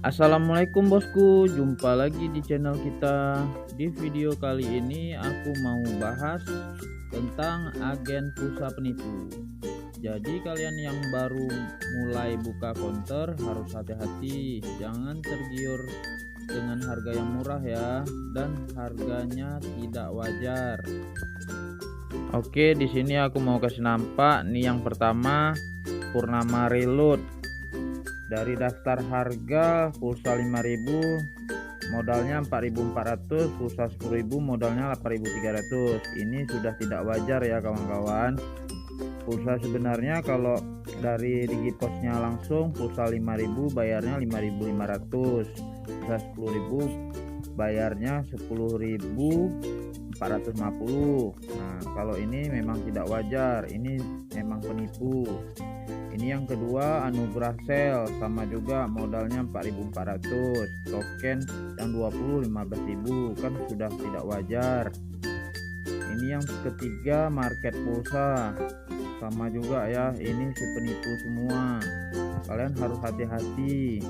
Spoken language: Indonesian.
Assalamualaikum bosku, jumpa lagi di channel kita. Di video kali ini aku mau bahas tentang agen pulsa penipu. Jadi kalian yang baru mulai buka konter harus hati-hati, jangan tergiur dengan harga yang murah ya, dan harganya tidak wajar. Oke, di sini aku mau kasih nampak nih, yang pertama Purnama Reload. Dari daftar harga pulsa 5.000 modalnya 4.400, pulsa 10.000 modalnya 8.300. Ini sudah tidak wajar ya kawan-kawan. Pulsa sebenarnya kalau dari Digiposnya langsung pulsa 5.000 bayarnya 5.500, pulsa 10.000 bayarnya 10.450. Nah, kalau ini memang tidak wajar, ini memang penipu. Ini yang kedua Anugerah Sale, sama juga modalnya 4.400, token yang 20 15.000, kan sudah tidak wajar. Ini yang ketiga Market Pulsa, sama juga ya, ini si penipu semua, kalian harus hati-hati.